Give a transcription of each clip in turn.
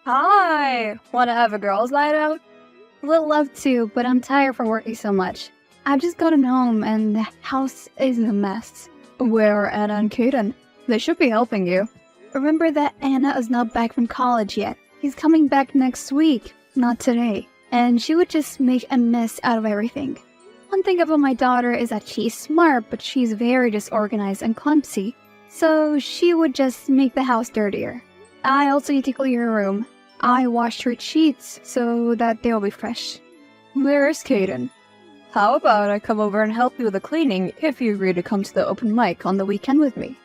Hi! Wanna have a girls' night out? Would love to, but I'm tired from working so much. I've just gotten home and the house is a mess. Where are Anna and Kaden? They should be helping you. Remember that Anna is not back from college yet. He's coming back next week, not today. And she would just make a mess out of everything. One thing about my daughter is that she's smart, but she's very disorganized and clumsy. So she would just make the house dirtier. I also need to clean her room. I washed her sheets so that they'll be fresh. Where is Kaden? How about I come over and help you with the cleaning if you agree to come to the open mic on the weekend with me?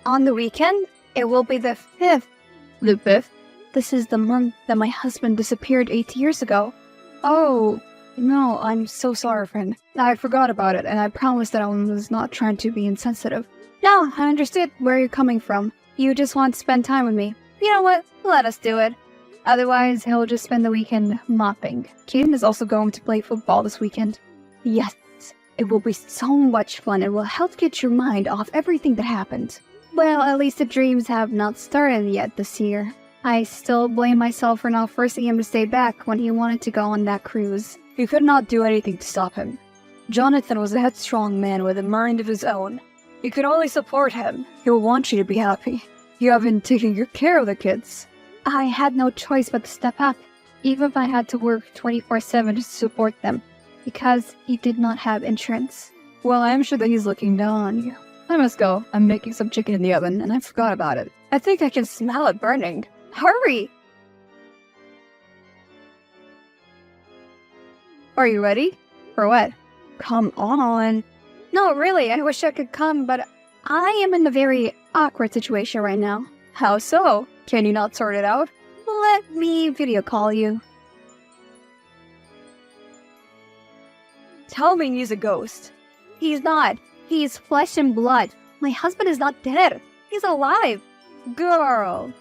On the weekend, it will be the 5th. The 5th? This is the month that my husband disappeared 8 years ago. Oh, no, I'm so sorry, friend. I forgot about it, and I promised that I was not trying to be insensitive. No, I understood where you're coming from. You just want to spend time with me. You know what? Let us do it. Otherwise, he'll just spend the weekend mopping. Kaden is also going to play football this weekend. Yes, it will be so much fun and will help get your mind off everything that happened. Well, at least the dreams have not started yet this year. I still blame myself for not forcing him to stay back when he wanted to go on that cruise. You could not do anything to stop him. Jonathan was a headstrong man with a mind of his own. You could only support him. He will want you to be happy. You have been taking good care of the kids. I had no choice but to step up, even if I had to work 24/7 to support them, because he did not have insurance. Well, I am sure that he's looking down on you. I must go. I'm making some chicken in the oven, and I forgot about it. I think I can smell it burning. Hurry! Are you ready? For what? Come on. No, really, I wish I could come, but I am in a very awkward situation right now. How so? Can you not sort it out? Let me video call you. Tell me he's a ghost. He's not. He's flesh and blood. My husband is not dead. He's alive. Girl.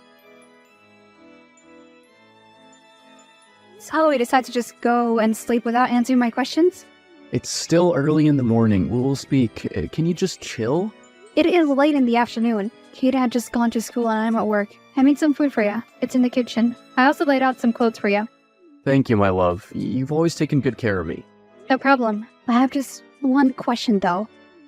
So we decide to just go and sleep without answering my questions? It's still early in the morning. We'll speak. Can you just chill? It is late in the afternoon. Kate had just gone to school and I'm at work. I made some food for you. It's in the kitchen. I also laid out some clothes for you. Thank you, my love. You've always taken good care of me. No problem. I have just one question, though.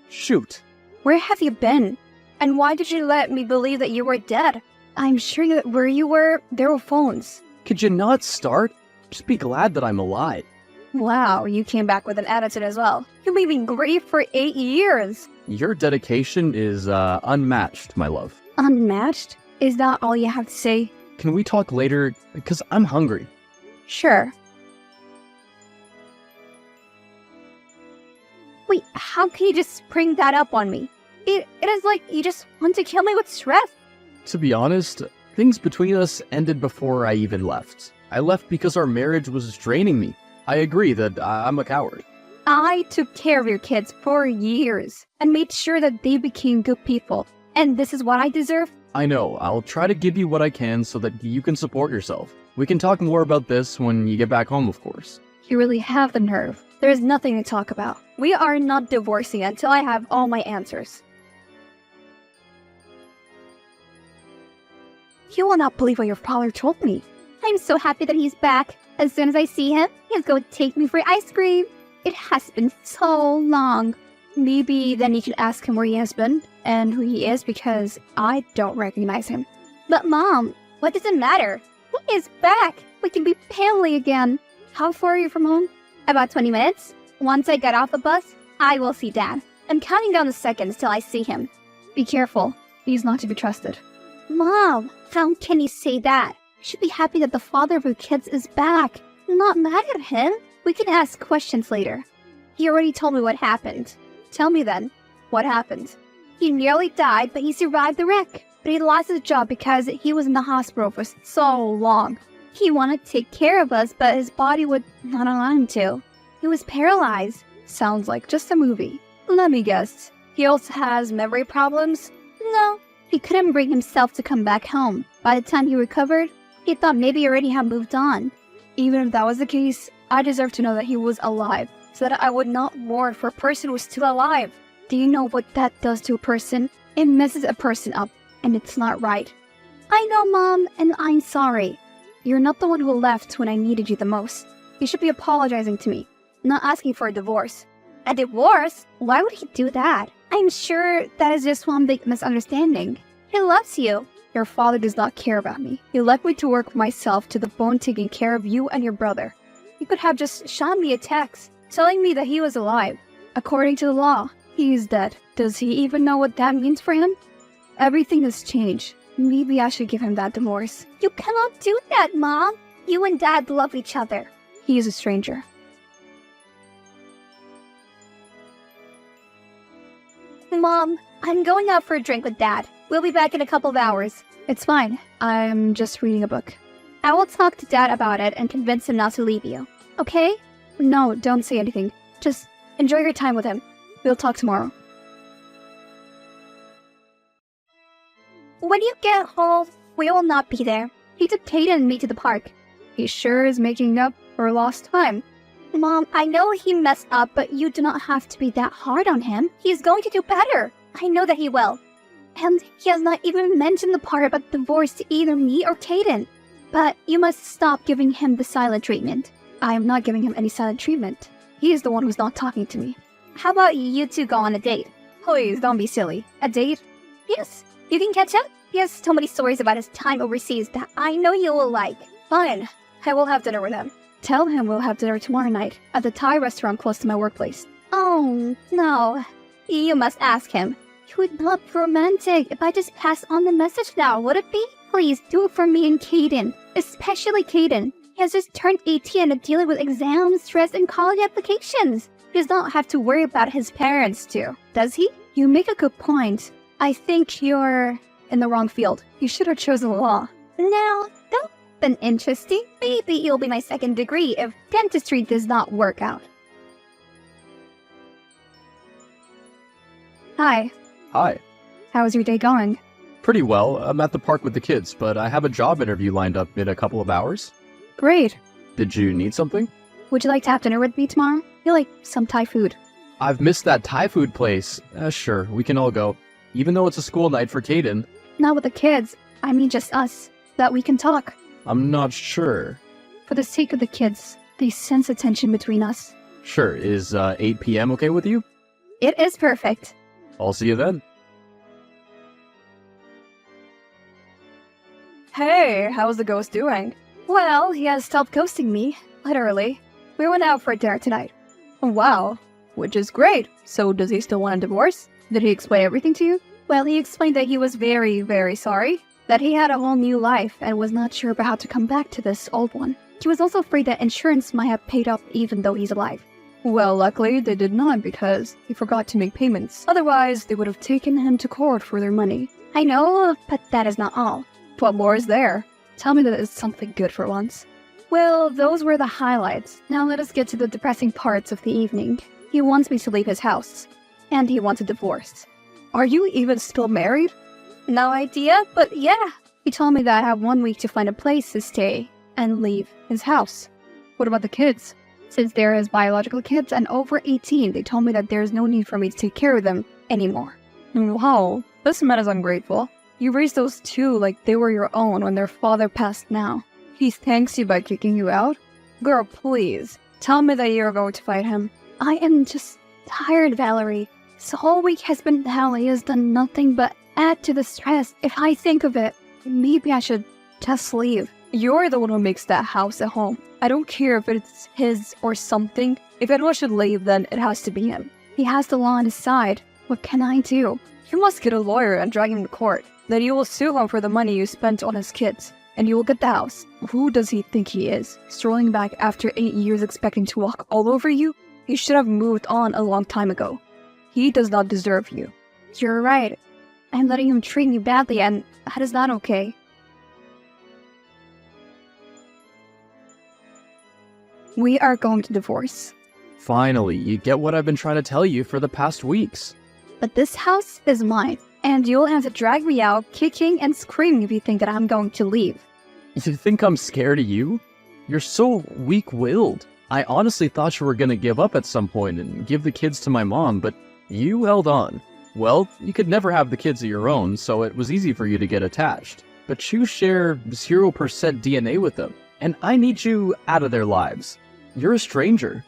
Shoot. Where have you been? And why did you let me believe that you were dead? I'm sure that where you were, there were phones. Could you not start? Just be glad that I'm alive. Wow, you came back with an attitude as well. You've been in grief for 8 years. Your dedication is unmatched, my love. Unmatched? Is that all you have to say? Can we talk later? Because I'm hungry. Sure. Wait, how can you just bring that up on me? It is like you just want to kill me with stress. To be honest, things between us ended before I even left. I left because our marriage was draining me. I agree that I'm a coward. I took care of your kids for years and made sure that they became good people. And this is what I deserve? I know. I'll try to give you what I can so that you can support yourself. We can talk more about this when you get back home, of course. You really have the nerve. There is nothing to talk about. We are not divorcing until I have all my answers. You will not believe what your father told me. I'm so happy that he's back. As soon as I see him, he's going to take me for ice cream. It has been so long. Maybe then you could ask him where he has been and who he is because I don't recognize him. But Mom, what does it matter? He is back. We can be family again. How far are you from home? About 20 minutes. Once I get off the bus, I will see Dad. I'm counting down the seconds till I see him. Be careful. He's not to be trusted. Mom, how can you say that? You should be happy that the father of your kids is back. I'm not mad at him. We can ask questions later. He already told me what happened. Tell me then, what happened? He nearly died, but he survived the wreck. But he lost his job because he was in the hospital for so long. He wanted to take care of us, but his body would not allow him to. He was paralyzed. Sounds like just a movie. Let me guess. He also has memory problems? No, he couldn't bring himself to come back home. By the time he recovered, he thought maybe he already had moved on. Even if that was the case, I deserve to know that he was alive, so that I would not mourn for a person who is still alive. Do you know what that does to a person? It messes a person up, and it's not right. I know, Mom, and I'm sorry. You're not the one who left when I needed you the most. You should be apologizing to me, not asking for a divorce. A divorce? Why would he do that? I'm sure that is just one big misunderstanding. He loves you. Your father does not care about me. He left me to work myself to the bone taking care of you and your brother. He could have just shot me a text telling me that he was alive. According to the law, he is dead. Does he even know what that means for him? Everything has changed. Maybe I should give him that divorce. You cannot do that, Mom. You and Dad love each other. He is a stranger. Mom, I'm going out for a drink with Dad. We'll be back in a couple of hours. It's fine. I'm just reading a book. I will talk to Dad about it and convince him not to leave you. Okay? No, don't say anything. Just enjoy your time with him. We'll talk tomorrow. When you get home, we will not be there. He took Kaden and me to the park. He sure is making up for lost time. Mom, I know he messed up, but you do not have to be that hard on him. He is going to do better. I know that he will. And he has not even mentioned the part about divorce to either me or Kaden. But you must stop giving him the silent treatment. I am not giving him any silent treatment. He is the one who's not talking to me. How about you two go on a date? Please, don't be silly. A date? Yes. You can catch up? He has so many stories about his time overseas that I know you will like. Fine. I will have dinner with him. Tell him we'll have dinner tomorrow night at the Thai restaurant close to my workplace. Oh, no. You must ask him. It would not be romantic if I just pass on the message now, would it be? Please do it for me and Kaden. Especially Kaden. He has just turned 18 and dealing with exams, stress, and college applications. He does not have to worry about his parents too, does he? You make a good point. I think you're in the wrong field. You should have chosen law. Now, that's been interesting. Maybe it'll be my second degree if dentistry does not work out. Hi. Hi. How's your day going? Pretty well. I'm at the park with the kids, but I have a job interview lined up in a couple of hours. Great. Did you need something? Would you like to have dinner with me tomorrow? I feel like some Thai food. I've missed that Thai food place. Sure, we can all go. Even though it's a school night for Kaden. Not with the kids. I mean just us. That we can talk. I'm not sure. For the sake of the kids, they sense a tension between us. Sure, is 8 p.m. okay with you? It is perfect. I'll see you then. Hey, how's the ghost doing? Well, he has stopped ghosting me, literally. We went out for dinner tonight. Wow, which is great. So does he still want a divorce? Did he explain everything to you? Well, he explained that he was very, very sorry. That he had a whole new life and was not sure about how to come back to this old one. He was also afraid that insurance might have paid off even though he's alive. Well, luckily they did not because he forgot to make payments. Otherwise, they would have taken him to court for their money. I know, but that is not all. What more is there? Tell me that it's something good for once. Well, those were the highlights. Now let us get to the depressing parts of the evening. He wants me to leave his house. And he wants a divorce. Are you even still married? No idea, but yeah. He told me that I have 1 week to find a place to stay and leave his house. What about the kids? Since they're his biological kids and over 18, they told me that there's no need for me to take care of them anymore. Wow, this man is ungrateful. You raised those two like they were your own when their father passed now. He thanks you by kicking you out? Girl, please, tell me that you're going to fight him. I am just tired, Valerie. This whole week has been hell. He has done nothing but add to the stress. If I think of it, maybe I should just leave. You're the one who makes that house a home. I don't care if it's his or something. If anyone should leave, then it has to be him. He has the law on his side. What can I do? You must get a lawyer and drag him to court. Then you will sue him for the money you spent on his kids. And you will get the house. Who does he think he is? Strolling back after 8 years expecting to walk all over you? He should have moved on a long time ago. He does not deserve you. You're right. I'm letting him treat me badly, and that is not okay. We are going to divorce. Finally, you get what I've been trying to tell you for the past weeks. But this house is mine, and you'll have to drag me out, kicking and screaming if you think that I'm going to leave. You think I'm scared of you? You're so weak-willed. I honestly thought you were gonna give up at some point and give the kids to my mom, but you held on. Well, you could never have the kids of your own, so it was easy for you to get attached. but you share 0% DNA with them, and I need you out of their lives. You're a stranger.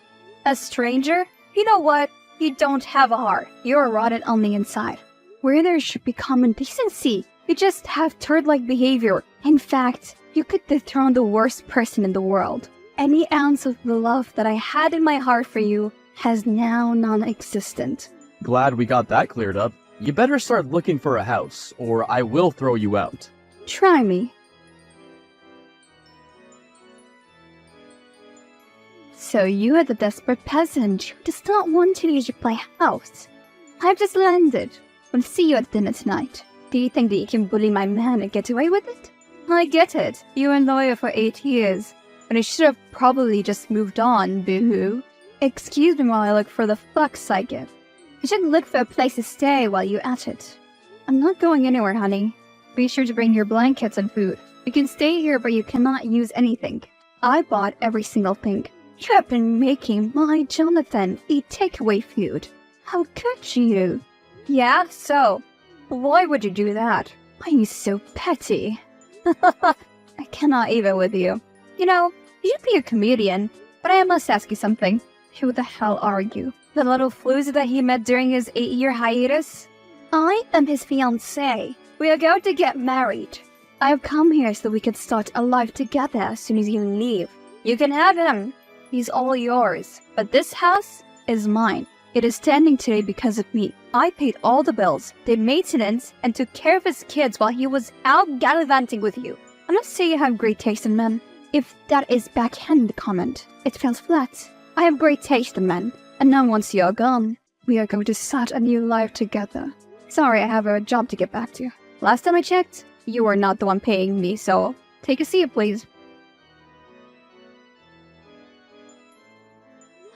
A stranger? You know what? You don't have a heart. You're rotten on the inside. Where there should be common decency, you just have turd-like behavior. In fact, you could dethrone the worst person in the world. Any ounce of the love that I had in my heart for you has now non-existent. Glad we got that cleared up. You better start looking for a house, or I will throw you out. Try me. So you are the desperate peasant who does not want to leave my house. I've just landed. We'll see you at dinner tonight. Do you think that you can bully my man and get away with it? I get it. You were lawyer for 8 years, and I should have probably just moved on, boo-hoo. Excuse me while I look for the fucks I give. You should look for a place to stay while you're at it. I'm not going anywhere, honey. Be sure to bring your blankets and food. You can stay here, but you cannot use anything. I bought every single thing. You have been making my Jonathan eat takeaway food. How could you? Yeah, so? Why would you do that? Why are you so petty? I cannot even with you. You know, you should be a comedian, but I must ask you something. Who the hell are you? The little floozy that he met during his 8-year hiatus? I am his fiancée. We are going to get married. I have come here so we can start a life together as soon as you leave. You can have him. He's all yours. But this house is mine. It is standing today because of me. I paid all the bills, did maintenance, and took care of his kids while he was out gallivanting with you. I'm not saying you have great taste in men. If that is backhanded comment, it feels flat. I have great taste in men, and now once you're gone, we are going to start a new life together. Sorry, I have a job to get back to. Last time I checked, you were not the one paying me, so take a seat, please.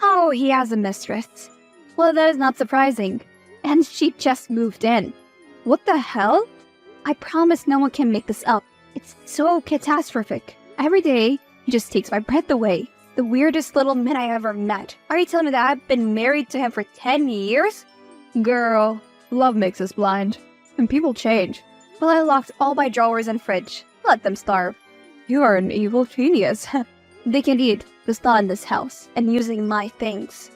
Oh, he has a mistress. Well, that is not surprising. And she just moved in. What the hell? I promise no one can make this up. It's so catastrophic. Every day, he just takes my breath away. The weirdest little man I ever met. Are you telling me that I've been married to him for 10 years? Girl, love makes us blind. And people change. Well, I locked all my drawers and fridge. Let them starve. You are an evil genius. They can eat, just not in this house, and using my things.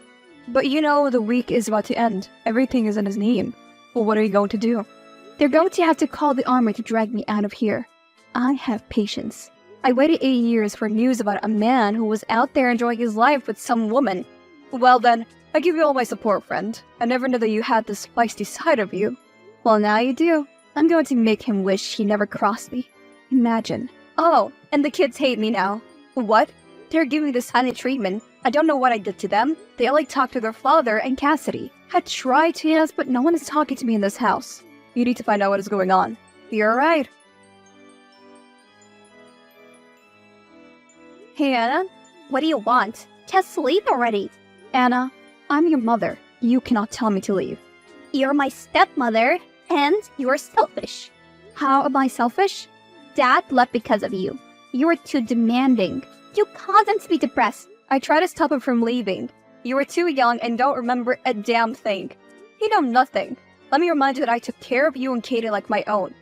But you know, the week is about to end. Everything is in his name. Well, what are you going to do? They're going to have to call the army to drag me out of here. I have patience. I waited 8 years for news about a man who was out there enjoying his life with some woman. Well then, I give you all my support, friend. I never knew that you had this feisty side of you. Well, now you do. I'm going to make him wish he never crossed me. Imagine. Oh, and the kids hate me now. What? They're giving me the silent treatment. I don't know what I did to them. They only talk to their father and Cassidy. I tried to ask, but no one is talking to me in this house. You need to find out what is going on. You're right. Hey, Anna? What do you want? Just leave already. Anna, I'm your mother. You cannot tell me to leave. You're my stepmother, and you're selfish. How am I selfish? Dad left because of you. You were too demanding. You caused him to be depressed. I tried to stop him from leaving. You were too young and don't remember a damn thing. You know nothing. Let me remind you that I took care of you and Katie like my own.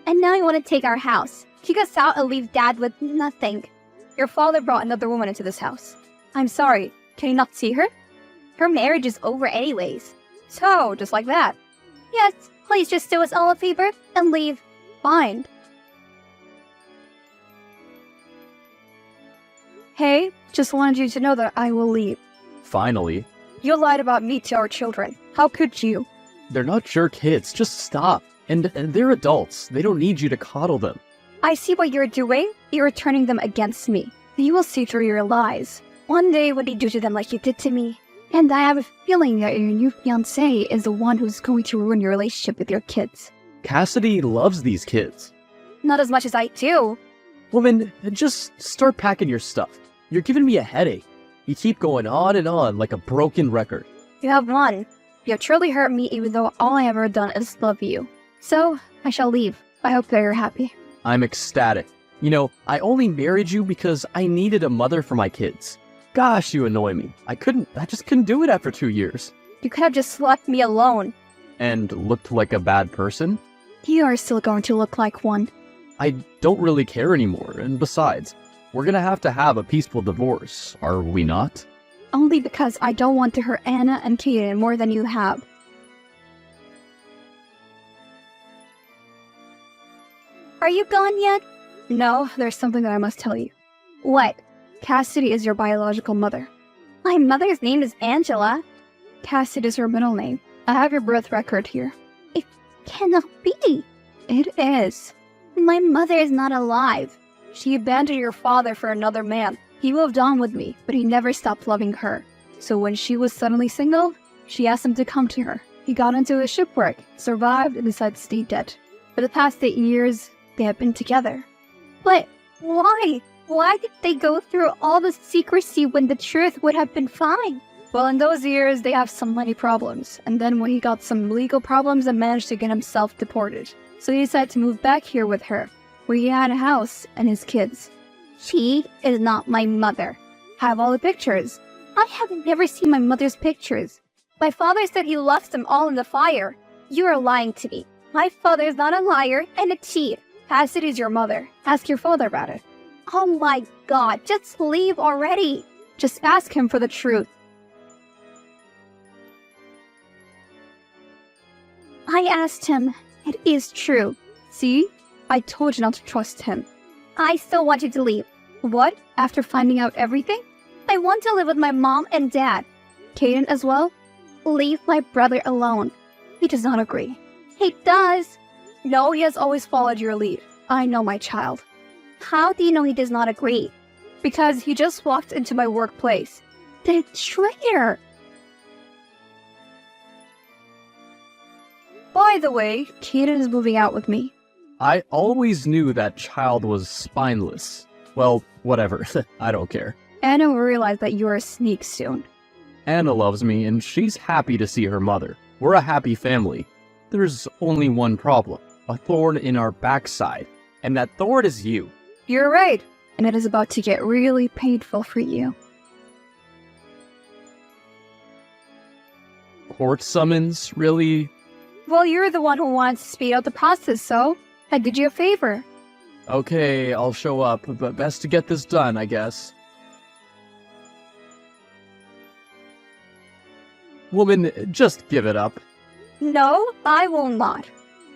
And now you want to take our house. Kick us out and leave Dad with nothing. Your father brought another woman into this house. I'm sorry. Can you not see her? Her marriage is over anyways. So, just like that. Yes, please just do us all a favor and leave. Fine. Hey, just wanted you to know that I will leave. Finally. You lied about me to our children. How could you? They're not your kids. Just stop. And they're adults. They don't need you to coddle them. I see what you're doing. You're turning them against me. You will see through your lies. One day when you do to them like you did to me. And I have a feeling that your new fiancé is the one who's going to ruin your relationship with your kids. Cassidy loves these kids. Not as much as I do. Woman, just start packing your stuff. You're giving me a headache. You keep going on and on like a broken record. You have won. You have truly hurt me even though all I have ever done is love you. So, I shall leave. I hope that you're happy. I'm ecstatic. You know, I only married you because I needed a mother for my kids. Gosh, you annoy me. I just couldn't do it after 2 years. You could have just left me alone. And looked like a bad person? You are still going to look like one. I don't really care anymore, and besides, we're gonna have to have a peaceful divorce, are we not? Only because I don't want to hurt Anna and Kaden more than you have. Are you gone yet? No, there's something that I must tell you. What? Cassidy is your biological mother. My mother's name is Angela. Cassidy is her middle name. I have your birth record here. Cannot be. It is. My mother is not alive. She abandoned your father for another man. He moved on with me, but he never stopped loving her. So when she was suddenly single, she asked him to come to her. He got into a shipwreck, survived, and decided to stay dead. For the past 8 years, they have been together. But why? Why did they go through all the secrecy when the truth would have been fine? Well, in those years, they have some money problems, and then when he got some legal problems and managed to get himself deported. So he decided to move back here with her, where he had a house and his kids. She is not my mother. Have all the pictures. I have never seen my mother's pictures. My father said he left them all in the fire. You are lying to me. My father is not a liar and a cheat. Cassidy's your mother. Ask your father about it. Oh my god, just leave already. Just ask him for the truth. I asked him. It is true. See? I told you not to trust him. I still want you to leave. What? After finding out everything? I want to live with my mom and dad. Kaden as well? Leave my brother alone. He does not agree. He does. No, he has always followed your lead. I know my child. How do you know he does not agree? Because he just walked into my workplace. The traitor! By the way, Kaden is moving out with me. I always knew that child was spineless. Well, whatever. I don't care. Anna will realize that you're a sneak soon. Anna loves me, and she's happy to see her mother. We're a happy family. There's only one problem. A thorn in our backside. And that thorn is you. You're right. And it is about to get really painful for you. Court summons? Really? Well, you're the one who wanted to speed up the process, so I did you a favor. Okay, I'll show up, but best to get this done, I guess. Woman, just give it up. No, I will not.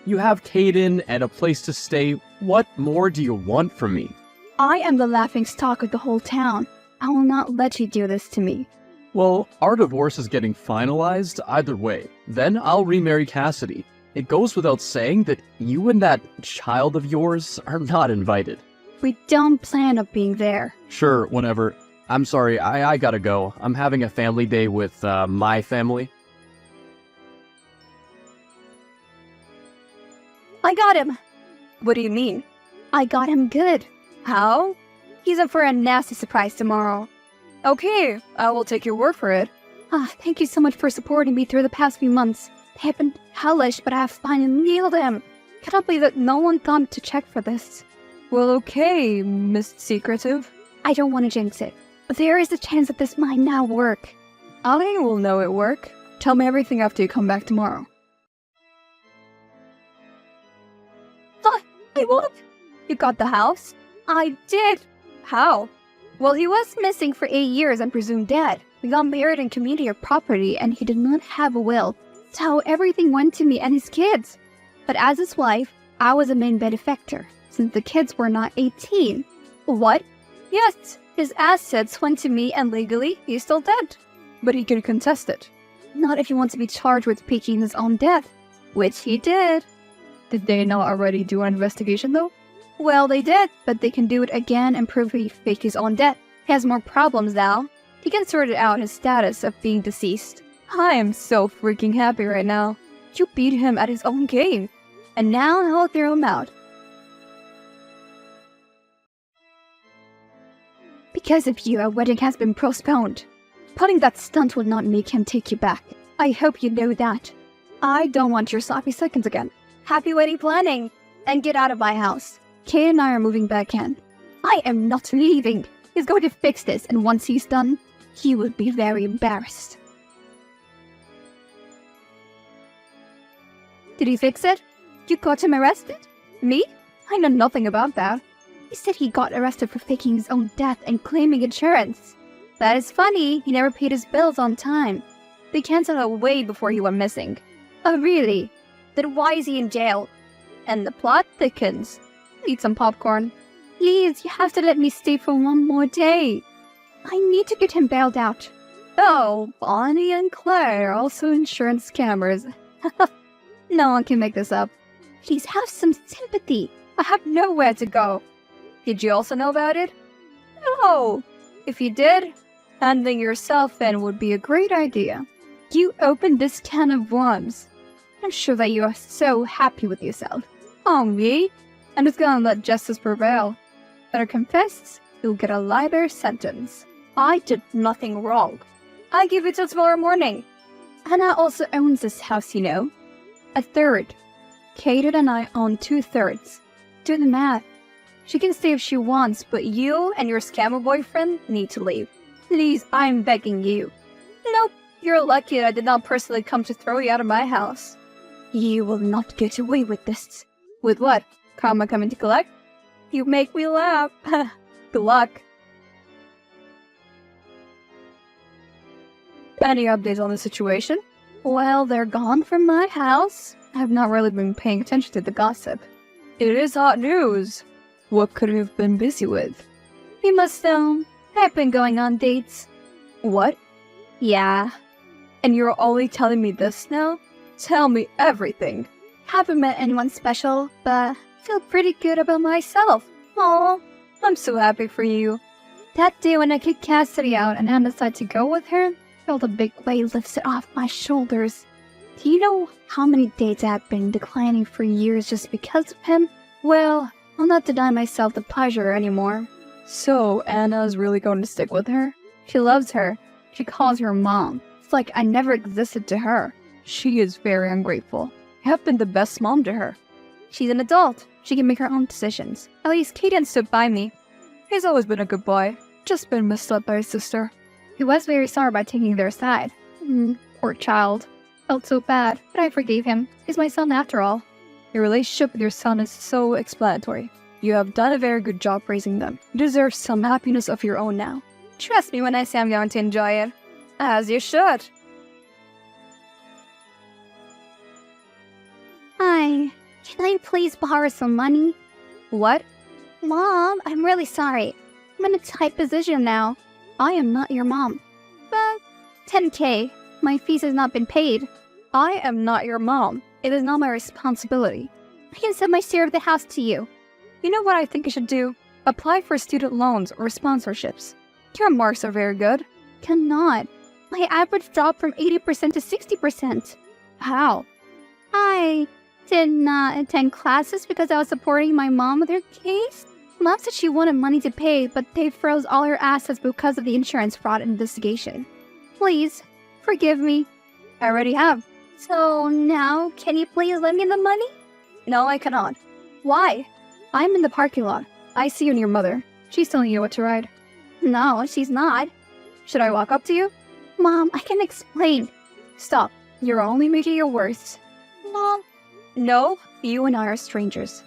You have Kaden and a place to stay. What more do you want from me? I am the laughing stock of the whole town. I will not let you do this to me. Well, our divorce is getting finalized either way. Then I'll remarry Cassidy. It goes without saying that you and that child of yours are not invited. We don't plan on being there. Sure, whenever. I'm sorry, I gotta go. I'm having a family day with, my family. I got him. What do you mean? I got him good. How? He's in for a nasty surprise tomorrow. Okay, I will take your word for it. Thank you so much for supporting me through the past few months. They have been hellish, but I have finally nailed him. Cannot believe that no one thought to check for this. Well, okay, Miss Secretive. I don't want to jinx it, but there is a chance that this might not work. I will know it work. Tell me everything after you come back tomorrow. I won't. You got the house? I did. How? Well, he was missing for 8 years and presumed dead. We got married in community property and he did not have a will. So everything went to me and his kids. But as his wife, I was a main benefactor, since the kids were not 18. What? Yes, his assets went to me and legally he's still dead. But he can contest it. Not if he wants to be charged with faking his own death, which he did. Did they not already do an investigation though? Well, they did, but they can do it again and prove he faked his own death. He has more problems now. He can sort it out his status of being deceased. I am so freaking happy right now. You beat him at his own game. And now I'll throw him out. Because of you, our wedding has been postponed. Putting that stunt would not make him take you back. I hope you know that. I don't want your sloppy seconds again. Happy wedding planning! And get out of my house. Kay and I are moving back in. I am not leaving. He's going to fix this, and once he's done, he will be very embarrassed. Did he fix it? You got him arrested? Me? I know nothing about that. He said he got arrested for faking his own death and claiming insurance. That is funny. He never paid his bills on time. They canceled it way before he went missing. Oh, really? Then why is he in jail? And the plot thickens. Eat some popcorn. Please, you have to let me stay for one more day. I need to get him bailed out. Oh, Bonnie and Claire, also insurance scammers. No one can make this up. Please have some sympathy. I have nowhere to go. Did you also know about it? No. If you did, handling yourself in would be a great idea. You opened this can of worms. I'm sure that you are so happy with yourself. Oh, me? I'm just gonna let justice prevail. Better confess, you'll get a lighter sentence. I did nothing wrong. I give it till tomorrow morning. Anna also owns this house, you know. A third. Kaden and I own 2/3. Do the math. She can stay if she wants, but you and your scammer boyfriend need to leave. Please, I'm begging you. Nope, you're lucky that I did not personally come to throw you out of my house. You will not get away with this. With what? Karma coming to collect? You make me laugh. Good luck. Any updates on the situation? Well, they're gone from my house. I've not really been paying attention to the gossip. It is hot news. What could we have been busy with? You must know, I've been going on dates. What? Yeah. And you're only telling me this now? Tell me everything. Haven't met anyone special, but Feel pretty good about myself. Aw, I'm so happy for you. That day when I kicked Cassidy out and Anna decided to go with her, felt a big weight lifted off my shoulders. do you know how many dates I've been declining for years just because of him? Well, I'll not deny myself the pleasure anymore. So, Anna's really going to stick with her? She loves her. She calls her mom. It's like I never existed to her. She is very ungrateful. I have been the best mom to her. She's an adult. She can make her own decisions. At least Kaden stood by me. He's always been a good boy. Just been misled by his sister. He was very sorry by taking their side. Poor child. Felt so bad, but I forgave him. He's my son after all. Your relationship with your son is so explanatory. You have done a very good job raising them. You deserve some happiness of your own now. Trust me when I say I'm going to enjoy it. As you should. Hi. Can I please borrow some money? What? Mom, I'm really sorry. I'm in a tight position now. I am not your mom. But 10K. My fees has not been paid. I am not your mom. It is not my responsibility. I can send my share of the house to you. You know what I think you should do? Apply for student loans or sponsorships. Your marks are very good. Cannot. My average dropped from 80% to 60%. How? I did not attend classes because I was supporting my mom with her case. Mom said she wanted money to pay, but they froze all her assets because of the insurance fraud investigation. Please, forgive me. I already have. So now, can you please lend me the money? No, I cannot. Why? I'm in the parking lot. I see you and your mother. She's telling you what to ride. No, she's not. Should I walk up to you? Mom, I can explain. Stop. You're only making it worse. Mom, No, you and I are strangers.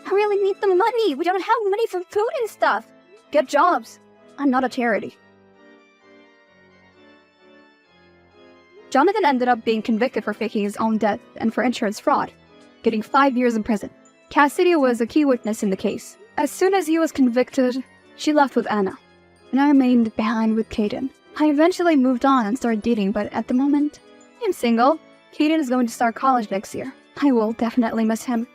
I really need the money. We don't have money for food and stuff. Get jobs. I'm not a charity. Jonathan ended up being convicted for faking his own death and for insurance fraud, getting 5 years in prison. Cassidy was a key witness in the case. As soon as he was convicted, she left with Anna, and I remained behind with Kaden. I eventually moved on and started dating, but at the moment, I'm single. Kaden is going to start college next year. I will definitely miss him.